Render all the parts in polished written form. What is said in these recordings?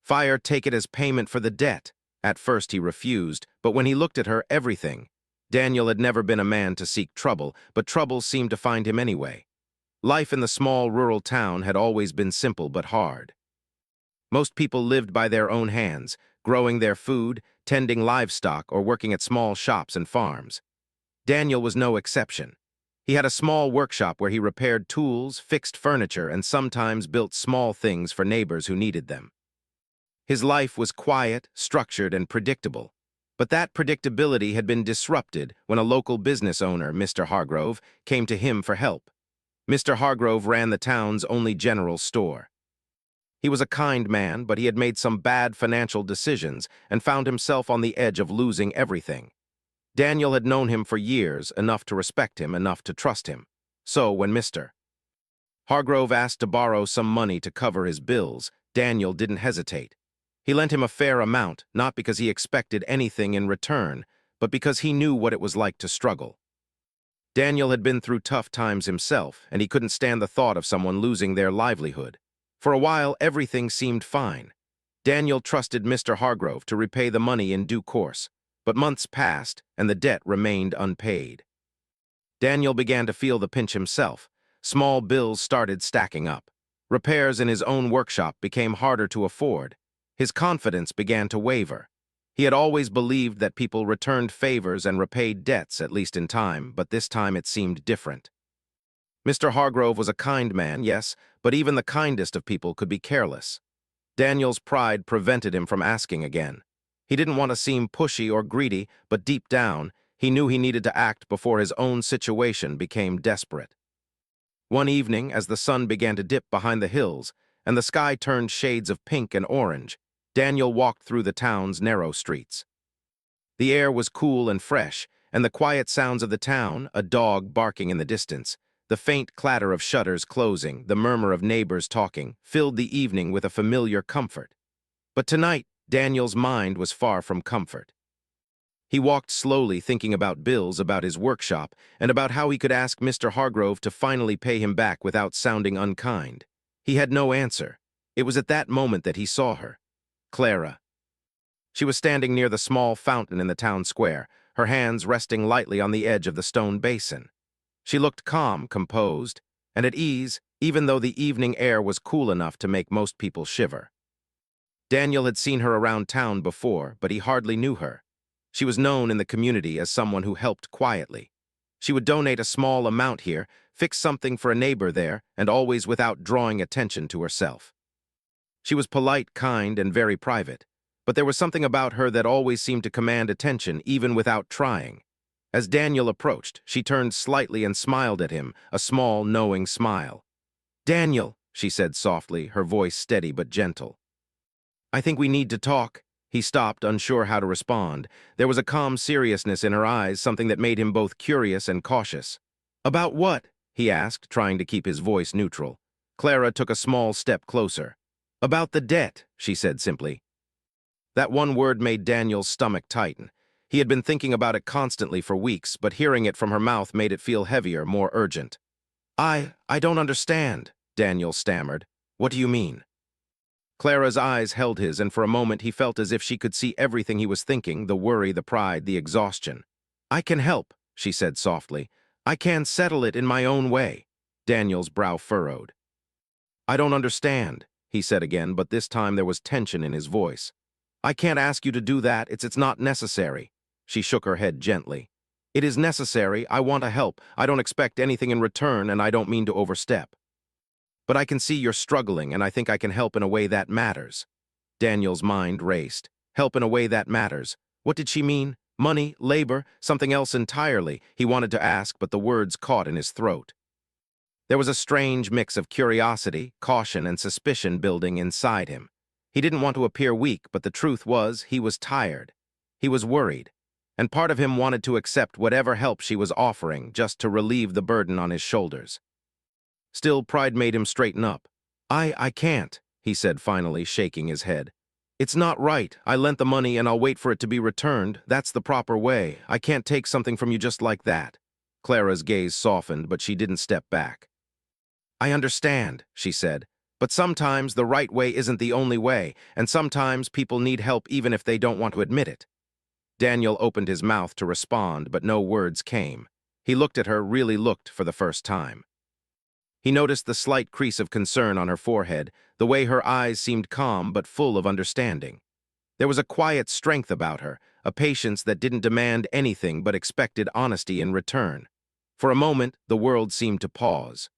Fire, take it as payment for the debt. At first he refused, but when he looked at her, everything. Daniel had never been a man to seek trouble, but trouble seemed to find him anyway. Life in the small rural town had always been simple but hard. Most people lived by their own hands, growing their food, tending livestock, or working at small shops and farms. Daniel was no exception. He had a small workshop where he repaired tools, fixed furniture, and sometimes built small things for neighbors who needed them. His life was quiet, structured, and predictable. But that predictability had been disrupted when a local business owner, Mr. Hargrove, came to him for help. Mr. Hargrove ran the town's only general store. He was a kind man, but he had made some bad financial decisions and found himself on the edge of losing everything. Daniel had known him for years, enough to respect him, enough to trust him. So when Mr. Hargrove asked to borrow some money to cover his bills, Daniel didn't hesitate. He lent him a fair amount, not because he expected anything in return, but because he knew what it was like to struggle. Daniel had been through tough times himself, and he couldn't stand the thought of someone losing their livelihood. For a while, everything seemed fine. Daniel trusted Mr. Hargrove to repay the money in due course, but months passed, and the debt remained unpaid. Daniel began to feel the pinch himself. Small bills started stacking up. Repairs in his own workshop became harder to afford. His confidence began to waver. He had always believed that people returned favors and repaid debts, at least in time, but this time it seemed different. Mr. Hargrove was a kind man, yes, but even the kindest of people could be careless. Daniel's pride prevented him from asking again. He didn't want to seem pushy or greedy, but deep down, he knew he needed to act before his own situation became desperate. One evening, as the sun began to dip behind the hills and the sky turned shades of pink and orange, Daniel walked through the town's narrow streets. The air was cool and fresh, and the quiet sounds of the town, a dog barking in the distance, the faint clatter of shutters closing, the murmur of neighbors talking, filled the evening with a familiar comfort. But tonight, Daniel's mind was far from comfort. He walked slowly, thinking about bills, about his workshop, and about how he could ask Mr. Hargrove to finally pay him back without sounding unkind. He had no answer. It was at that moment that he saw her. Clara. She was standing near the small fountain in the town square, her hands resting lightly on the edge of the stone basin. She looked calm, composed, and at ease, even though the evening air was cool enough to make most people shiver. Daniel had seen her around town before, but he hardly knew her. She was known in the community as someone who helped quietly. She would donate a small amount here, fix something for a neighbor there, and always without drawing attention to herself. She was polite, kind, and very private, but there was something about her that always seemed to command attention even without trying. As Daniel approached, she turned slightly and smiled at him, a small, knowing smile. "Daniel," she said softly, her voice steady but gentle. "I think we need to talk." He stopped, unsure how to respond. There was a calm seriousness in her eyes, something that made him both curious and cautious. "About what?" he asked, trying to keep his voice neutral. Clara took a small step closer. "About the debt," she said simply. That one word made Daniel's stomach tighten. He had been thinking about it constantly for weeks, but hearing it from her mouth made it feel heavier, more urgent. I don't understand," Daniel stammered. "What do you mean?" Clara's eyes held his, and for a moment he felt as if she could see everything he was thinking, the worry, the pride, the exhaustion. "I can help," she said softly. "I can settle it in my own way." Daniel's brow furrowed. "I don't understand," he said again, but this time there was tension in his voice. "I can't ask you to do that. It's not necessary." She shook her head gently. "It is necessary. I want to help. I don't expect anything in return, and I don't mean to overstep. But I can see you're struggling, and I think I can help in a way that matters." Daniel's mind raced. Help in a way that matters. What did she mean? Money? Labor? Something else entirely? He wanted to ask, but the words caught in his throat. There was a strange mix of curiosity, caution, and suspicion building inside him. He didn't want to appear weak, but the truth was he was tired. He was worried, and part of him wanted to accept whatever help she was offering just to relieve the burden on his shoulders. Still, pride made him straighten up. I can't," he said finally, shaking his head. "It's not right. I lent the money and I'll wait for it to be returned. That's the proper way. I can't take something from you just like that." Clara's gaze softened, but she didn't step back. "I understand," she said. But sometimes the right way isn't the only way, and sometimes people need help even if they don't want to admit it. Daniel opened his mouth to respond, but no words came. He looked at her, really looked for the first time. He noticed the slight crease of concern on her forehead, the way her eyes seemed calm but full of understanding. There was a quiet strength about her, a patience that didn't demand anything but expected honesty in return. For a moment, the world seemed to pause.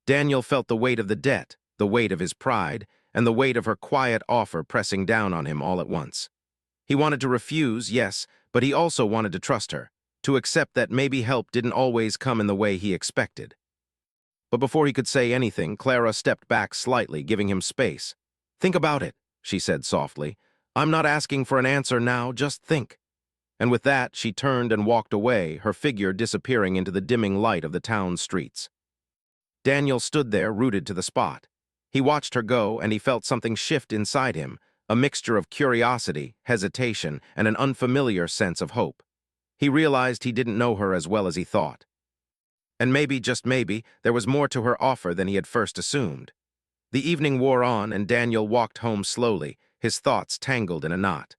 Daniel felt the weight of the debt, the weight of his pride, and the weight of her quiet offer pressing down on him all at once. He wanted to refuse, yes, but he also wanted to trust her, to accept that maybe help didn't always come in the way he expected. But before he could say anything, Clara stepped back slightly, giving him space. "Think about it," she said softly. "I'm not asking for an answer now, just think." And with that, she turned and walked away, her figure disappearing into the dimming light of the town streets. Daniel stood there, rooted to the spot. He watched her go, and he felt something shift inside him, a mixture of curiosity, hesitation, and an unfamiliar sense of hope. He realized he didn't know her as well as he thought. And maybe, just maybe, there was more to her offer than he had first assumed. The evening wore on, and Daniel walked home slowly, his thoughts tangled in a knot.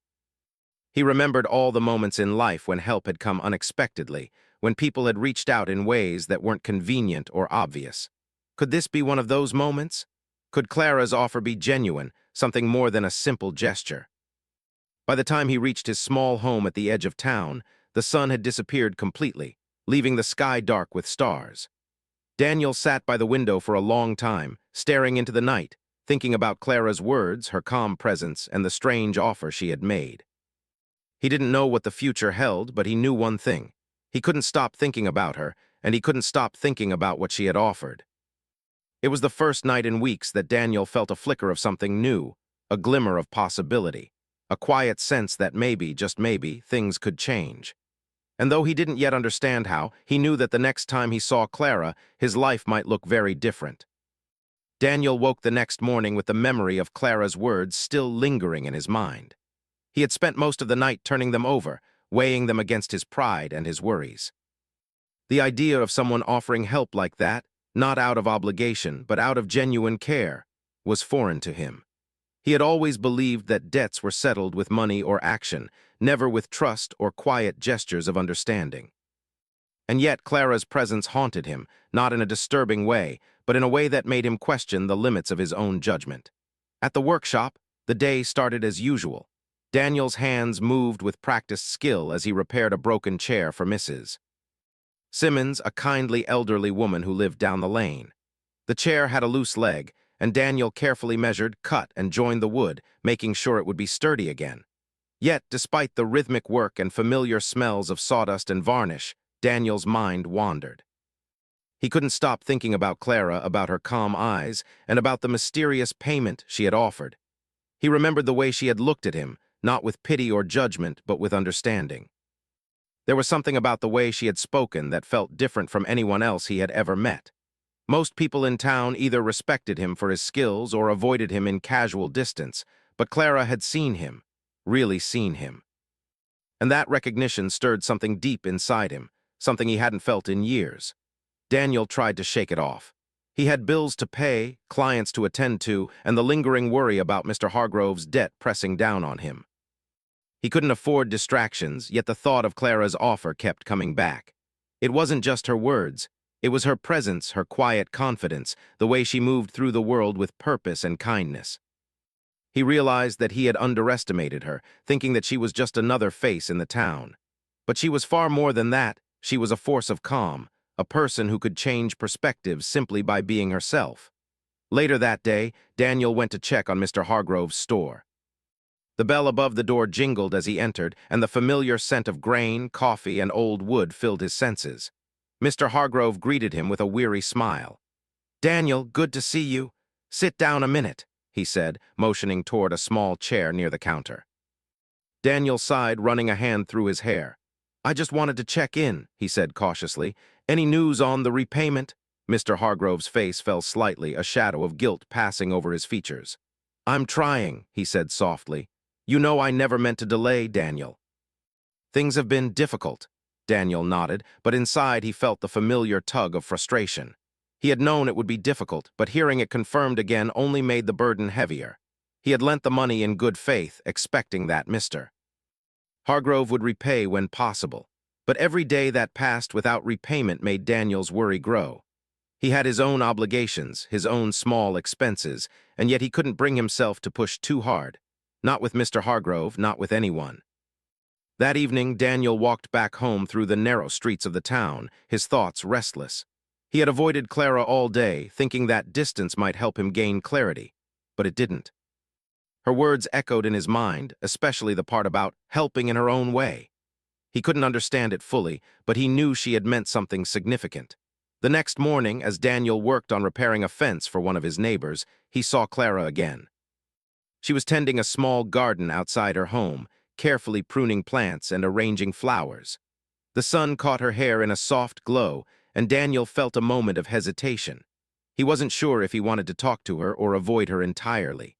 He remembered all the moments in life when help had come unexpectedly, when people had reached out in ways that weren't convenient or obvious. Could this be one of those moments? Could Clara's offer be genuine, something more than a simple gesture? By the time he reached his small home at the edge of town, the sun had disappeared completely, leaving the sky dark with stars. Daniel sat by the window for a long time, staring into the night, thinking about Clara's words, her calm presence, and the strange offer she had made. He didn't know what the future held, but he knew one thing. He couldn't stop thinking about her, and he couldn't stop thinking about what she had offered. It was the first night in weeks that Daniel felt a flicker of something new, a glimmer of possibility, a quiet sense that maybe, just maybe, things could change. And though he didn't yet understand how, he knew that the next time he saw Clara, his life might look very different. Daniel woke the next morning with the memory of Clara's words still lingering in his mind. He had spent most of the night turning them over, weighing them against his pride and his worries. The idea of someone offering help like that, not out of obligation, but out of genuine care, was foreign to him. He had always believed that debts were settled with money or action, never with trust or quiet gestures of understanding. And yet Clara's presence haunted him, not in a disturbing way, but in a way that made him question the limits of his own judgment. At the workshop, the day started as usual. Daniel's hands moved with practiced skill as he repaired a broken chair for Mrs. Simmons, a kindly elderly woman who lived down the lane. The chair had a loose leg, and Daniel carefully measured, cut, and joined the wood, making sure it would be sturdy again. Yet, despite the rhythmic work and familiar smells of sawdust and varnish, Daniel's mind wandered. He couldn't stop thinking about Clara, about her calm eyes, and about the mysterious payment she had offered. He remembered the way she had looked at him, not with pity or judgment, but with understanding. There was something about the way she had spoken that felt different from anyone else he had ever met. Most people in town either respected him for his skills or avoided him in casual distance, but Clara had seen him, really seen him. And that recognition stirred something deep inside him, something he hadn't felt in years. Daniel tried to shake it off. He had bills to pay, clients to attend to, and the lingering worry about Mr. Hargrove's debt pressing down on him. He couldn't afford distractions, yet the thought of Clara's offer kept coming back. It wasn't just her words. It was her presence, her quiet confidence, the way she moved through the world with purpose and kindness. He realized that he had underestimated her, thinking that she was just another face in the town. But she was far more than that. She was a force of calm, a person who could change perspectives simply by being herself. Later that day, Daniel went to check on Mr. Hargrove's store. The bell above the door jingled as he entered, and the familiar scent of grain, coffee, and old wood filled his senses. Mr. Hargrove greeted him with a weary smile. "Daniel, good to see you. Sit down a minute," he said, motioning toward a small chair near the counter. Daniel sighed, running a hand through his hair. "I just wanted to check in," he said cautiously. "Any news on the repayment?" Mr. Hargrove's face fell slightly, a shadow of guilt passing over his features. "I'm trying," he said softly. "You know I never meant to delay, Daniel." "Things have been difficult," Daniel nodded, but inside he felt the familiar tug of frustration. He had known it would be difficult, but hearing it confirmed again only made the burden heavier. He had lent the money in good faith, expecting that Mr. Hargrove would repay when possible. But every day that passed without repayment made Daniel's worry grow. He had his own obligations, his own small expenses, and yet he couldn't bring himself to push too hard. Not with Mr. Hargrove, not with anyone. That evening, Daniel walked back home through the narrow streets of the town, his thoughts restless. He had avoided Clara all day, thinking that distance might help him gain clarity, but it didn't. Her words echoed in his mind, especially the part about helping in her own way. He couldn't understand it fully, but he knew she had meant something significant. The next morning, as Daniel worked on repairing a fence for one of his neighbors, he saw Clara again. She was tending a small garden outside her home, carefully pruning plants and arranging flowers. The sun caught her hair in a soft glow, and Daniel felt a moment of hesitation. He wasn't sure if he wanted to talk to her or avoid her entirely.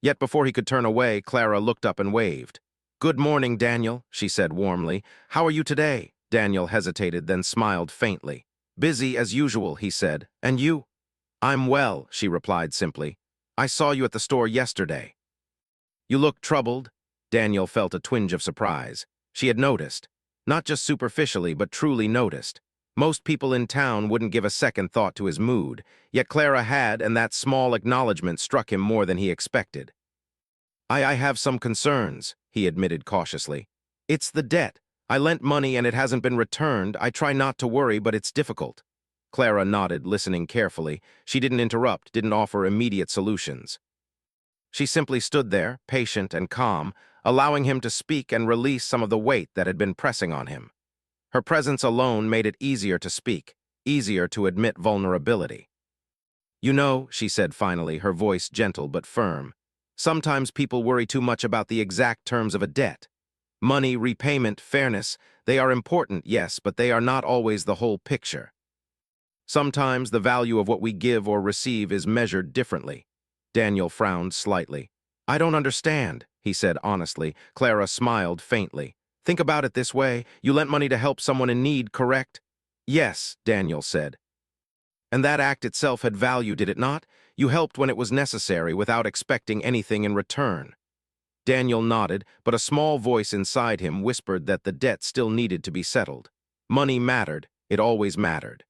Yet before he could turn away, Clara looked up and waved. "Good morning, Daniel," she said warmly. "How are you today?" Daniel hesitated, then smiled faintly. "Busy as usual," he said. "And you?" "I'm well," she replied simply. "I saw you at the store yesterday." "You look troubled." Daniel felt a twinge of surprise. She had noticed. Not just superficially, but truly noticed. Most people in town wouldn't give a second thought to his mood, yet Clara had, and that small acknowledgement struck him more than he expected. I have some concerns," he admitted cautiously. "It's the debt. I lent money and it hasn't been returned. I try not to worry, but it's difficult." Clara nodded, listening carefully. She didn't interrupt, didn't offer immediate solutions. She simply stood there, patient and calm, allowing him to speak and release some of the weight that had been pressing on him. Her presence alone made it easier to speak, easier to admit vulnerability. "You know," she said finally, her voice gentle but firm, "sometimes people worry too much about the exact terms of a debt. Money, repayment, fairness, they are important, yes, but they are not always the whole picture. Sometimes the value of what we give or receive is measured differently." Daniel frowned slightly. "I don't understand," he said honestly. Clara smiled faintly. "Think about it this way. You lent money to help someone in need, correct?" "Yes," Daniel said. "And that act itself had value, did it not? You helped when it was necessary without expecting anything in return." Daniel nodded, but a small voice inside him whispered that the debt still needed to be settled. Money mattered. It always mattered.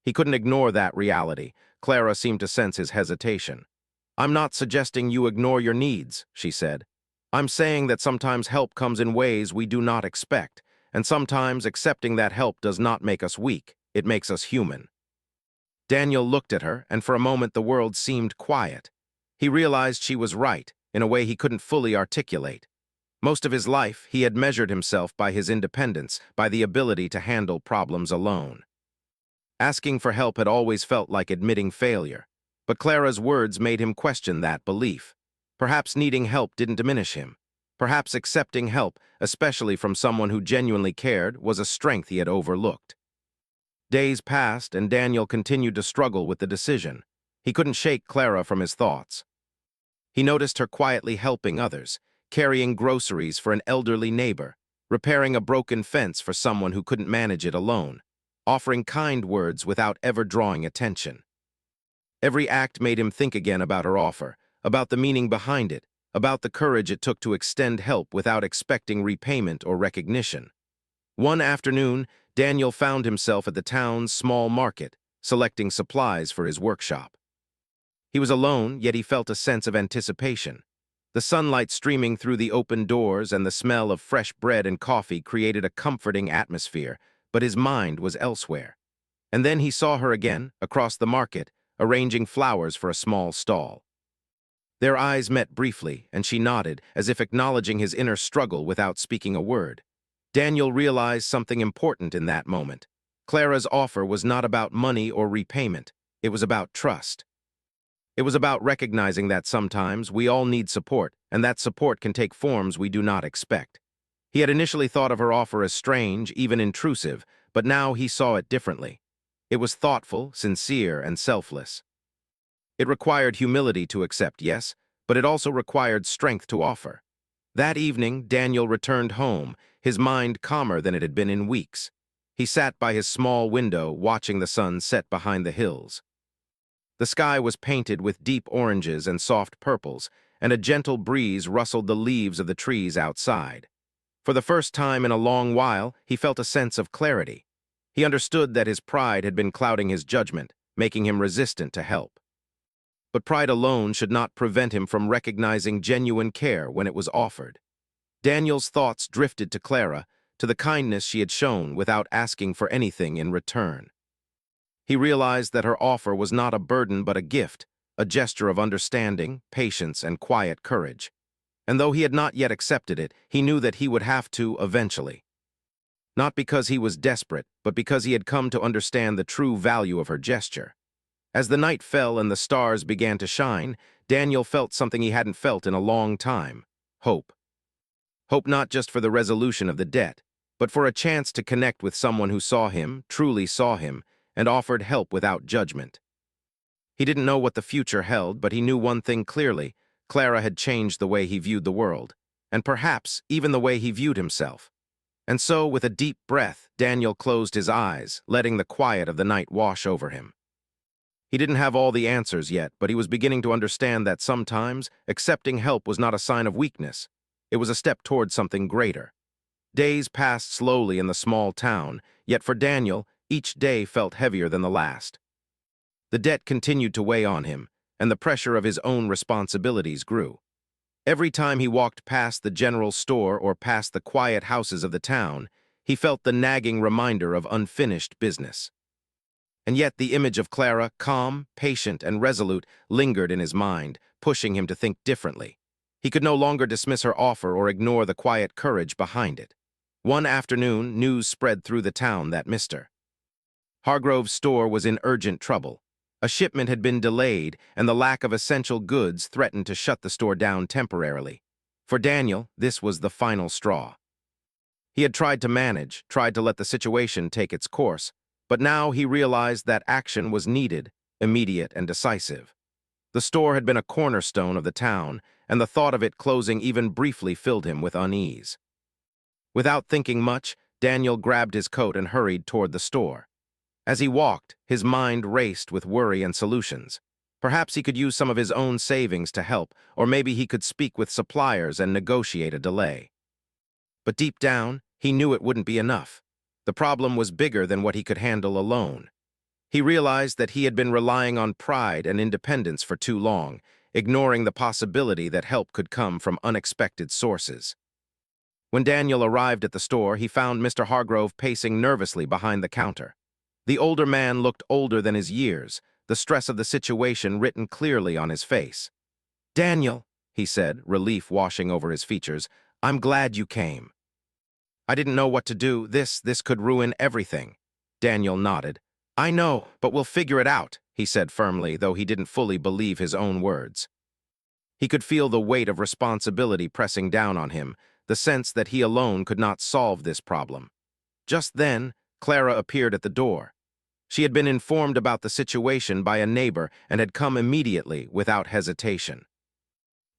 He couldn't ignore that reality. Clara seemed to sense his hesitation. "I'm not suggesting you ignore your needs," she said. "I'm saying that sometimes help comes in ways we do not expect, and sometimes accepting that help does not make us weak, it makes us human." Daniel looked at her, and for a moment the world seemed quiet. He realized she was right, in a way he couldn't fully articulate. Most of his life, he had measured himself by his independence, by the ability to handle problems alone. Asking for help had always felt like admitting failure, but Clara's words made him question that belief. Perhaps needing help didn't diminish him. Perhaps accepting help, especially from someone who genuinely cared, was a strength he had overlooked. Days passed, and Daniel continued to struggle with the decision. He couldn't shake Clara from his thoughts. He noticed her quietly helping others, carrying groceries for an elderly neighbor, repairing a broken fence for someone who couldn't manage it alone, offering kind words without ever drawing attention. Every act made him think again about her offer, about the meaning behind it, about the courage it took to extend help without expecting repayment or recognition. One afternoon, Daniel found himself at the town's small market, selecting supplies for his workshop. He was alone, yet he felt a sense of anticipation. The sunlight streaming through the open doors and the smell of fresh bread and coffee created a comforting atmosphere, but his mind was elsewhere. And then he saw her again, across the market, arranging flowers for a small stall. Their eyes met briefly, and she nodded, as if acknowledging his inner struggle without speaking a word. Daniel realized something important in that moment. Clara's offer was not about money or repayment. It was about trust. It was about recognizing that sometimes we all need support, and that support can take forms we do not expect. He had initially thought of her offer as strange, even intrusive, but now he saw it differently. It was thoughtful, sincere, and selfless. It required humility to accept, yes, but it also required strength to offer. That evening, Daniel returned home, his mind calmer than it had been in weeks. He sat by his small window watching the sun set behind the hills. The sky was painted with deep oranges and soft purples, and a gentle breeze rustled the leaves of the trees outside. For the first time in a long while, he felt a sense of clarity. He understood that his pride had been clouding his judgment, making him resistant to help. But pride alone should not prevent him from recognizing genuine care when it was offered. Daniel's thoughts drifted to Clara, to the kindness she had shown without asking for anything in return. He realized that her offer was not a burden but a gift, a gesture of understanding, patience, and quiet courage. And though he had not yet accepted it, he knew that he would have to eventually. Not because he was desperate, but because he had come to understand the true value of her gesture. As the night fell and the stars began to shine, Daniel felt something he hadn't felt in a long time: hope. Hope not just for the resolution of the debt, but for a chance to connect with someone who saw him, truly saw him, and offered help without judgment. He didn't know what the future held, but he knew one thing clearly: Clara had changed the way he viewed the world, and perhaps even the way he viewed himself. And so, with a deep breath, Daniel closed his eyes, letting the quiet of the night wash over him. He didn't have all the answers yet, but he was beginning to understand that sometimes accepting help was not a sign of weakness. It was a step toward something greater. Days passed slowly in the small town, yet for Daniel, each day felt heavier than the last. The debt continued to weigh on him, and the pressure of his own responsibilities grew. Every time he walked past the general store or past the quiet houses of the town, he felt the nagging reminder of unfinished business. And yet the image of Clara, calm, patient, and resolute, lingered in his mind, pushing him to think differently. He could no longer dismiss her offer or ignore the quiet courage behind it. One afternoon, news spread through the town that Mr. Hargrove's store was in urgent trouble. A shipment had been delayed, and the lack of essential goods threatened to shut the store down temporarily. For Daniel, this was the final straw. He had tried to manage, tried to let the situation take its course, but now he realized that action was needed, immediate and decisive. The store had been a cornerstone of the town, and the thought of it closing even briefly filled him with unease. Without thinking much, Daniel grabbed his coat and hurried toward the store. As he walked, his mind raced with worry and solutions. Perhaps he could use some of his own savings to help, or maybe he could speak with suppliers and negotiate a delay. But deep down, he knew it wouldn't be enough. The problem was bigger than what he could handle alone. He realized that he had been relying on pride and independence for too long, ignoring the possibility that help could come from unexpected sources. When Daniel arrived at the store, he found Mr. Hargrove pacing nervously behind the counter. The older man looked older than his years, the stress of the situation written clearly on his face. "Daniel," he said, relief washing over his features, "I'm glad you came." "I didn't know what to do. This could ruin everything." Daniel nodded. "I know, but we'll figure it out," he said firmly, though he didn't fully believe his own words. He could feel the weight of responsibility pressing down on him, the sense that he alone could not solve this problem. Just then, Clara appeared at the door. She had been informed about the situation by a neighbor and had come immediately, without hesitation.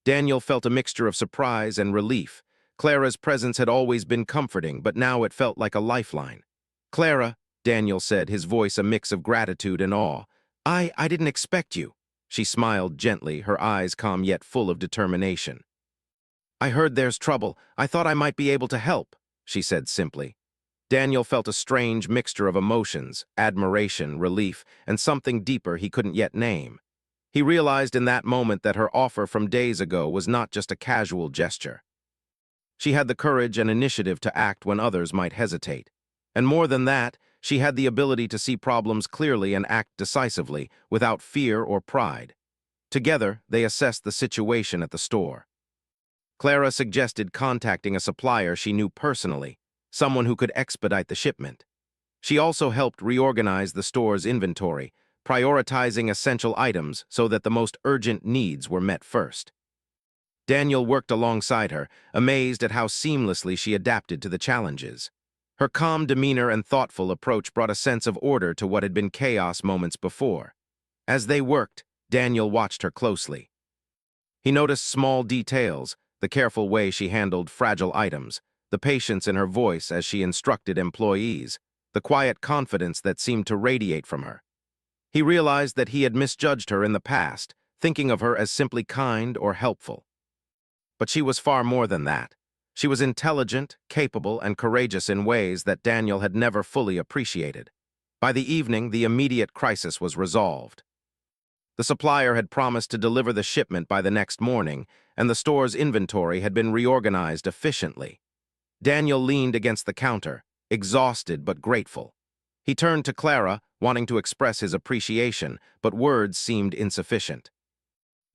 Daniel felt a mixture of surprise and relief. Clara's presence had always been comforting, but now it felt like a lifeline. "Clara," Daniel said, his voice a mix of gratitude and awe, I didn't expect you." She smiled gently, her eyes calm yet full of determination. "I heard there's trouble. I thought I might be able to help," she said simply. Daniel felt a strange mixture of emotions, admiration, relief, and something deeper he couldn't yet name. He realized in that moment that her offer from days ago was not just a casual gesture. She had the courage and initiative to act when others might hesitate. And more than that, she had the ability to see problems clearly and act decisively, without fear or pride. Together, they assessed the situation at the store. Clara suggested contacting a supplier she knew personally, someone who could expedite the shipment. She also helped reorganize the store's inventory, prioritizing essential items so that the most urgent needs were met first. Daniel worked alongside her, amazed at how seamlessly she adapted to the challenges. Her calm demeanor and thoughtful approach brought a sense of order to what had been chaos moments before. As they worked, Daniel watched her closely. He noticed small details, the careful way she handled fragile items, the patience in her voice as she instructed employees. the quiet confidence that seemed to radiate from her. He realized that he had misjudged her in the past, thinking of her as simply kind or helpful. But she was far more than that. She was intelligent, capable, and courageous in ways that Daniel had never fully appreciated. By the evening, the immediate crisis was resolved. The supplier had promised to deliver the shipment by the next morning, and the store's inventory had been reorganized efficiently. Daniel leaned against the counter, exhausted but grateful. He turned to Clara, wanting to express his appreciation, but words seemed insufficient.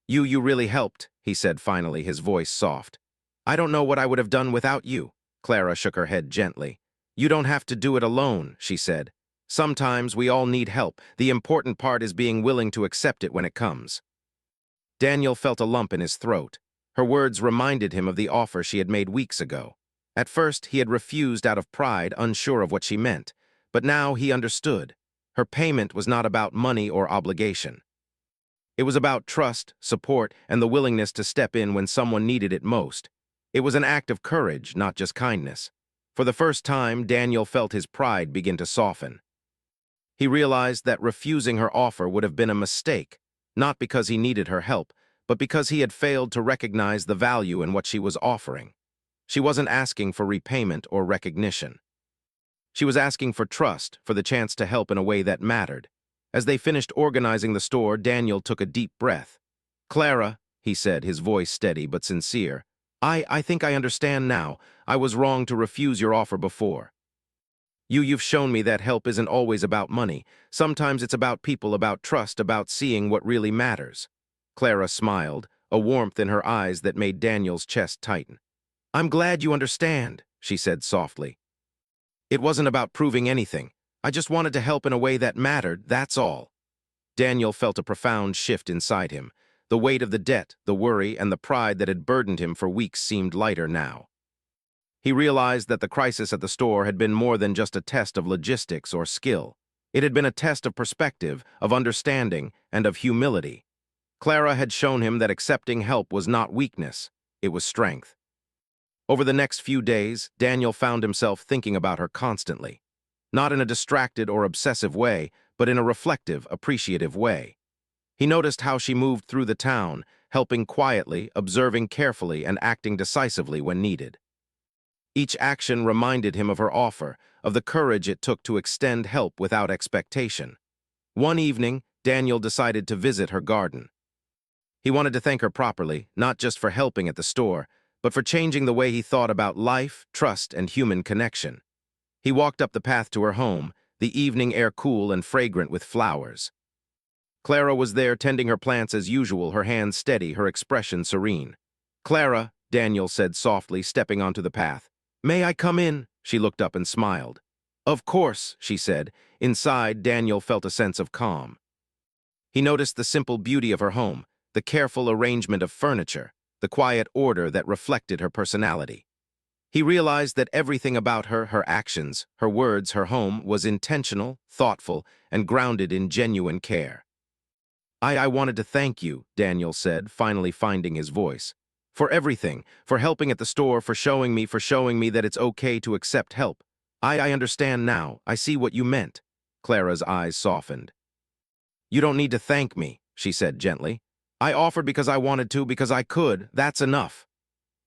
You really helped," he said finally, his voice soft. "I don't know what I would have done without you." Clara shook her head gently. "You don't have to do it alone," she said. "Sometimes we all need help. The important part is being willing to accept it when it comes." Daniel felt a lump in his throat. Her words reminded him of the offer she had made weeks ago. At first, he had refused out of pride, unsure of what she meant. But now he understood. Her payment was not about money or obligation. It was about trust, support, and the willingness to step in when someone needed it most. It was an act of courage, not just kindness. For the first time, Daniel felt his pride begin to soften. He realized that refusing her offer would have been a mistake, not because he needed her help, but because he had failed to recognize the value in what she was offering. She wasn't asking for repayment or recognition. She was asking for trust, for the chance to help in a way that mattered. As they finished organizing the store, Daniel took a deep breath. "Clara," he said, his voice steady but sincere, I think I understand now. I was wrong to refuse your offer before. You've shown me that help isn't always about money. Sometimes it's about people, about trust, about seeing what really matters." Clara smiled, a warmth in her eyes that made Daniel's chest tighten. "I'm glad you understand," she said softly. "It wasn't about proving anything. I just wanted to help in a way that mattered, that's all." Daniel felt a profound shift inside him. The weight of the debt, the worry, and the pride that had burdened him for weeks seemed lighter now. He realized that the crisis at the store had been more than just a test of logistics or skill. It had been a test of perspective, of understanding, and of humility. Clara had shown him that accepting help was not weakness, it was strength. Over the next few days, Daniel found himself thinking about her constantly. Not in a distracted or obsessive way, but in a reflective, appreciative way. He noticed how she moved through the town, helping quietly, observing carefully, and acting decisively when needed. Each action reminded him of her offer, of the courage it took to extend help without expectation. One evening, Daniel decided to visit her garden. He wanted to thank her properly, not just for helping at the store, but for changing the way he thought about life, trust, and human connection. He walked up the path to her home, the evening air cool and fragrant with flowers. Clara was there tending her plants as usual, her hands steady, her expression serene. "Clara," Daniel said softly, stepping onto the path. "May I come in?" She looked up and smiled. "Of course," she said. Inside, Daniel felt a sense of calm. He noticed the simple beauty of her home, the careful arrangement of furniture, the quiet order that reflected her personality. He realized that everything about her, her actions, her words, her home, was intentional, thoughtful, and grounded in genuine care. I wanted to thank you," Daniel said, finally finding his voice. "For everything, for helping at the store, for showing me that it's okay to accept help. I understand now. I see what you meant." Clara's eyes softened. "You don't need to thank me," she said gently. "I offered because I wanted to, because I could. That's enough."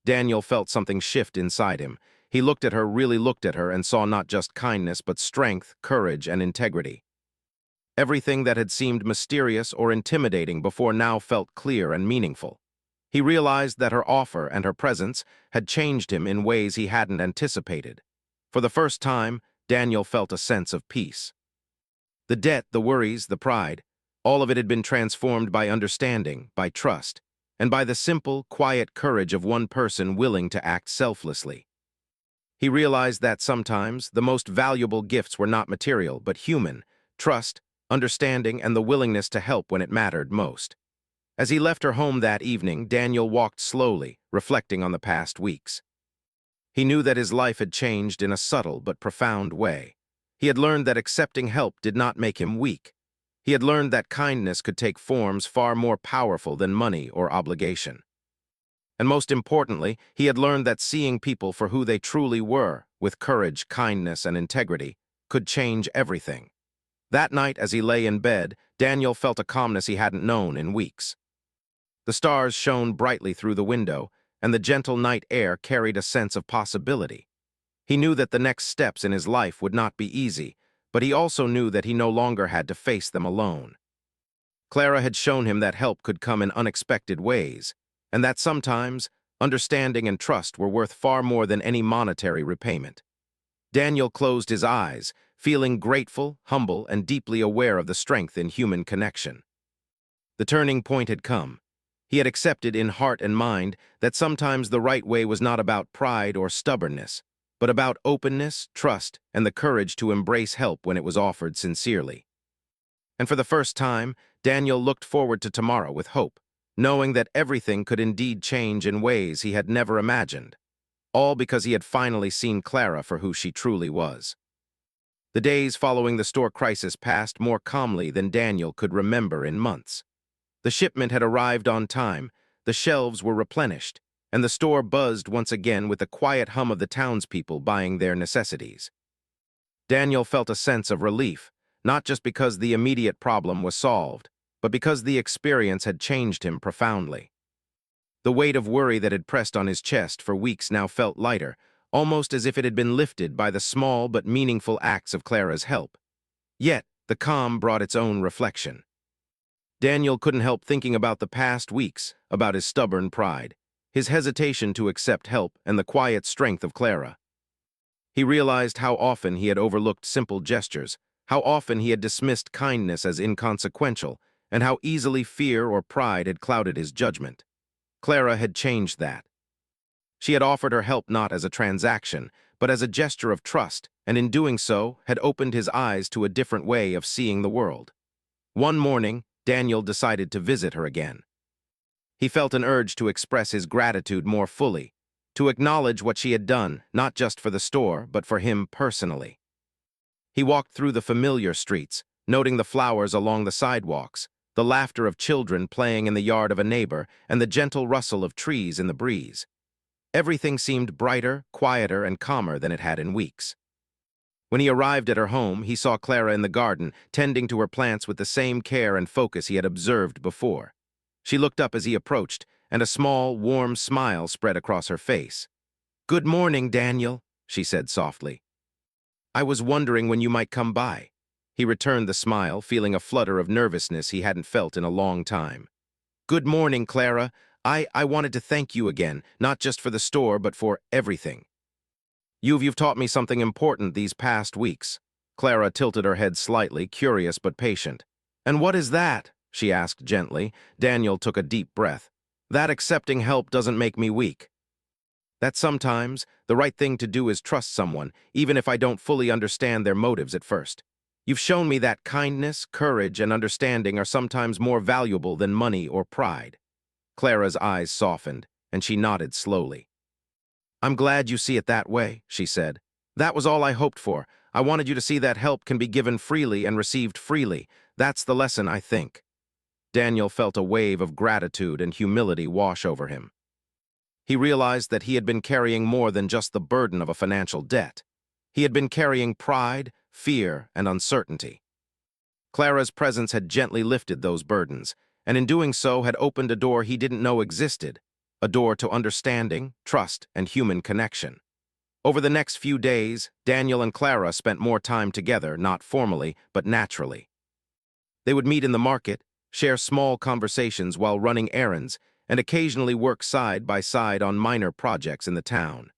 Daniel felt something shift inside him. He looked at her, really looked at her, and saw not just kindness, but strength, courage, and integrity. Everything that had seemed mysterious or intimidating before now felt clear and meaningful. He realized that her offer and her presence had changed him in ways he hadn't anticipated. For the first time, Daniel felt a sense of peace. The debt, the worries, the pride, all of it had been transformed by understanding, by trust, and by the simple, quiet courage of one person willing to act selflessly. He realized that sometimes the most valuable gifts were not material, but human: trust, understanding, and the willingness to help when it mattered most. As he left her home that evening, Daniel walked slowly, reflecting on the past weeks. He knew that his life had changed in a subtle but profound way. He had learned that accepting help did not make him weak. He had learned that kindness could take forms far more powerful than money or obligation. And most importantly, he had learned that seeing people for who they truly were, with courage, kindness, and integrity, could change everything. That night, as he lay in bed, Daniel felt a calmness he hadn't known in weeks. The stars shone brightly through the window, and the gentle night air carried a sense of possibility. He knew that the next steps in his life would not be easy, but he also knew that he no longer had to face them alone. Clara had shown him that help could come in unexpected ways, and that sometimes understanding and trust were worth far more than any monetary repayment. Daniel closed his eyes, feeling grateful, humble, and deeply aware of the strength in human connection. The turning point had come. He had accepted in heart and mind that sometimes the right way was not about pride or stubbornness, but about openness, trust, and the courage to embrace help when it was offered sincerely. And for the first time, Daniel looked forward to tomorrow with hope, knowing that everything could indeed change in ways he had never imagined, all because he had finally seen Clara for who she truly was. The days following the store crisis passed more calmly than Daniel could remember in months. The shipment had arrived on time, the shelves were replenished, and the store buzzed once again with the quiet hum of the townspeople buying their necessities. Daniel felt a sense of relief, not just because the immediate problem was solved, but because the experience had changed him profoundly. The weight of worry that had pressed on his chest for weeks now felt lighter, almost as if it had been lifted by the small but meaningful acts of Clara's help. Yet, the calm brought its own reflection. Daniel couldn't help thinking about the past weeks, about his stubborn pride, his hesitation to accept help, and the quiet strength of Clara. He realized how often he had overlooked simple gestures, how often he had dismissed kindness as inconsequential, and how easily fear or pride had clouded his judgment. Clara had changed that. She had offered her help not as a transaction, but as a gesture of trust, and in doing so had opened his eyes to a different way of seeing the world. One morning, Daniel decided to visit her again. He felt an urge to express his gratitude more fully, to acknowledge what she had done, not just for the store, but for him personally. He walked through the familiar streets, noting the flowers along the sidewalks, the laughter of children playing in the yard of a neighbor, and the gentle rustle of trees in the breeze. Everything seemed brighter, quieter, and calmer than it had in weeks. When he arrived at her home, he saw Clara in the garden, tending to her plants with the same care and focus he had observed before. She looked up as he approached, and a small, warm smile spread across her face. "Good morning, Daniel," she said softly. "I was wondering when you might come by." He returned the smile, feeling a flutter of nervousness he hadn't felt in a long time. "Good morning, Clara. I wanted to thank you again, not just for the store, but for everything. You've taught me something important these past weeks." Clara tilted her head slightly, curious but patient. "And what is that?" she asked gently. Daniel took a deep breath. "That accepting help doesn't make me weak. That sometimes the right thing to do is trust someone, even if I don't fully understand their motives at first. You've shown me that kindness, courage, and understanding are sometimes more valuable than money or pride." Clara's eyes softened, and she nodded slowly. "I'm glad you see it that way," she said. "That was all I hoped for. I wanted you to see that help can be given freely and received freely. That's the lesson, I think." Daniel felt a wave of gratitude and humility wash over him. He realized that he had been carrying more than just the burden of a financial debt. He had been carrying pride, fear, and uncertainty. Clara's presence had gently lifted those burdens, and in doing so had opened a door he didn't know existed, a door to understanding, trust, and human connection. Over the next few days, Daniel and Clara spent more time together, not formally, but naturally. They would meet in the market, share small conversations while running errands, and occasionally work side by side on minor projects in the town.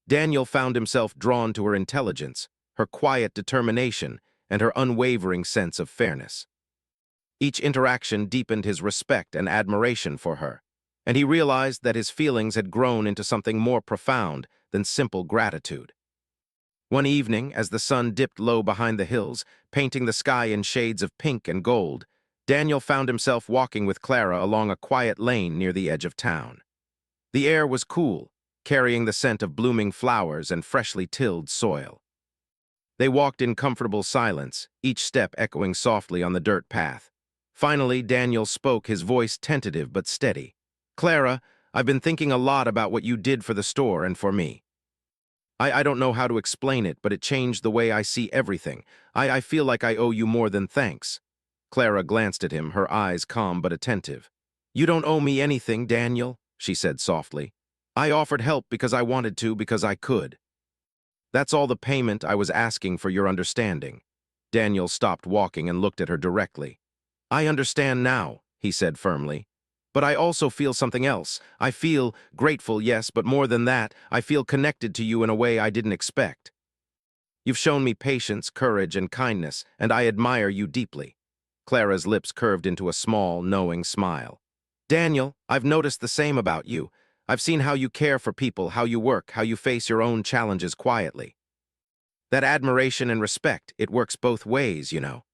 Daniel found himself drawn to her intelligence, her quiet determination, and her unwavering sense of fairness. Each interaction deepened his respect and admiration for her, and he realized that his feelings had grown into something more profound than simple gratitude. One evening, as the sun dipped low behind the hills, painting the sky in shades of pink and gold, Daniel found himself walking with Clara along a quiet lane near the edge of town. The air was cool, carrying the scent of blooming flowers and freshly tilled soil. They walked in comfortable silence, each step echoing softly on the dirt path. Finally, Daniel spoke, his voice tentative but steady. "Clara, I've been thinking a lot about what you did for the store and for me." I don't know how to explain it, but it changed the way I see everything. I feel like I owe you more than thanks." Clara glanced at him, her eyes calm but attentive. "You don't owe me anything, Daniel," she said softly. "I offered help because I wanted to, because I could. That's all the payment I was asking for your understanding." Daniel stopped walking and looked at her directly. "I understand now," he said firmly. "But I also feel something else. I feel grateful, yes, but more than that, I feel connected to you in a way I didn't expect. You've shown me patience, courage, and kindness, and I admire you deeply." Clara's lips curved into a small, knowing smile. "Daniel, I've noticed the same about you. I've seen how you care for people, how you work, how you face your own challenges quietly. That admiration and respect, it works both ways, you know."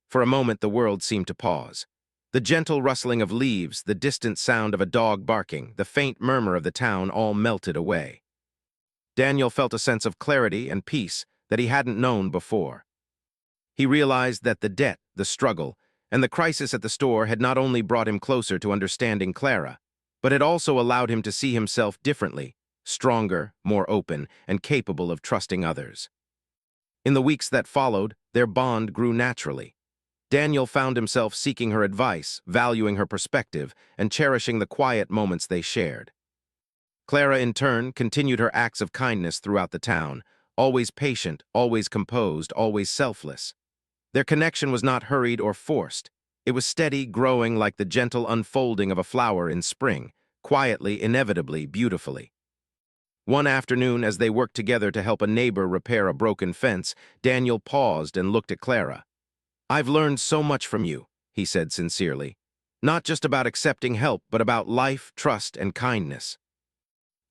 For a moment, the world seemed to pause. The gentle rustling of leaves, the distant sound of a dog barking, the faint murmur of the town all melted away. Daniel felt a sense of clarity and peace that he hadn't known before. He realized that the debt, the struggle, and the crisis at the store had not only brought him closer to understanding Clara, but it also allowed him to see himself differently, stronger, more open, and capable of trusting others. In the weeks that followed, their bond grew naturally. Daniel found himself seeking her advice, valuing her perspective, and cherishing the quiet moments they shared. Clara, in turn, continued her acts of kindness throughout the town, always patient, always composed, always selfless. Their connection was not hurried or forced. It was steady, growing like the gentle unfolding of a flower in spring, quietly, inevitably, beautifully. One afternoon, as they worked together to help a neighbor repair a broken fence, Daniel paused and looked at Clara. "I've learned so much from you," he said sincerely. "Not just about accepting help, but about life, trust, and kindness.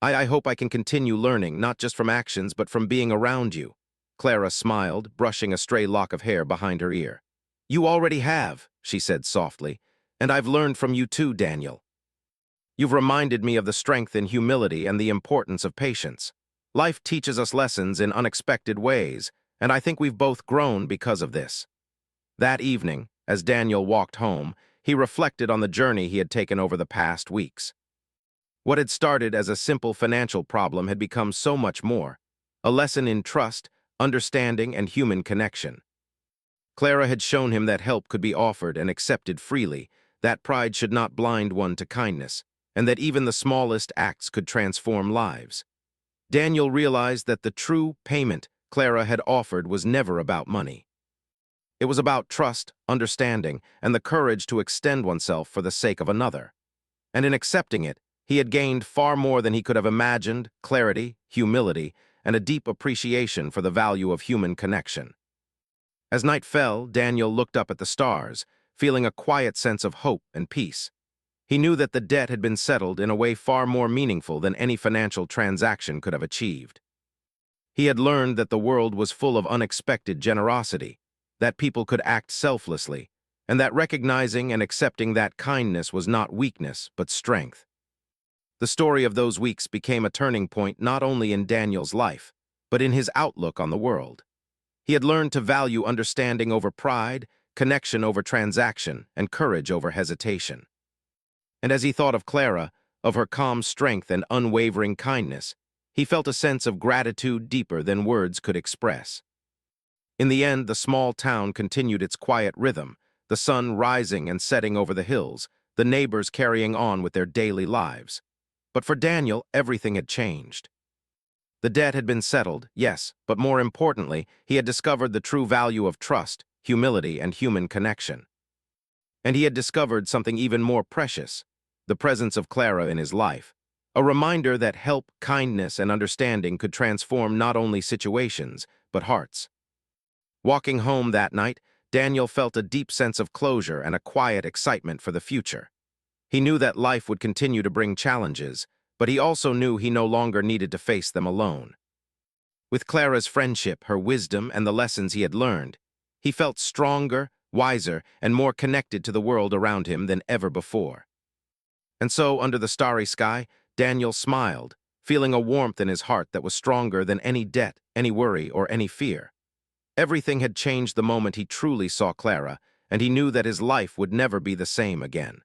I hope I can continue learning, not just from actions, but from being around you." Clara smiled, brushing a stray lock of hair behind her ear. "You already have," she said softly, "and I've learned from you too, Daniel. You've reminded me of the strength in humility and the importance of patience. Life teaches us lessons in unexpected ways, and I think we've both grown because of this." That evening, as Daniel walked home, he reflected on the journey he had taken over the past weeks. What had started as a simple financial problem had become so much more, a lesson in trust, understanding, and human connection. Clara had shown him that help could be offered and accepted freely, that pride should not blind one to kindness, and that even the smallest acts could transform lives. Daniel realized that the true payment Clara had offered was never about money. It was about trust, understanding, and the courage to extend oneself for the sake of another. And in accepting it, he had gained far more than he could have imagined: clarity, humility, and a deep appreciation for the value of human connection. As night fell, Daniel looked up at the stars, feeling a quiet sense of hope and peace. He knew that the debt had been settled in a way far more meaningful than any financial transaction could have achieved. He had learned that the world was full of unexpected generosity, that people could act selflessly, and that recognizing and accepting that kindness was not weakness, but strength. The story of those weeks became a turning point not only in Daniel's life, but in his outlook on the world. He had learned to value understanding over pride, connection over transaction, and courage over hesitation. And as he thought of Clara, of her calm strength and unwavering kindness, he felt a sense of gratitude deeper than words could express. In the end, the small town continued its quiet rhythm, the sun rising and setting over the hills, the neighbors carrying on with their daily lives. But for Daniel, everything had changed. The debt had been settled, yes, but more importantly, he had discovered the true value of trust, humility, and human connection. And he had discovered something even more precious: the presence of Clara in his life, a reminder that help, kindness, and understanding could transform not only situations, but hearts. Walking home that night, Daniel felt a deep sense of closure and a quiet excitement for the future. He knew that life would continue to bring challenges, but he also knew he no longer needed to face them alone. With Clara's friendship, her wisdom, and the lessons he had learned, he felt stronger, wiser, and more connected to the world around him than ever before. And so, under the starry sky, Daniel smiled, feeling a warmth in his heart that was stronger than any debt, any worry, or any fear. Everything had changed the moment he truly saw Clara, and he knew that his life would never be the same again.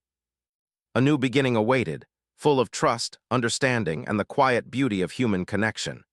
A new beginning awaited, full of trust, understanding, and the quiet beauty of human connection.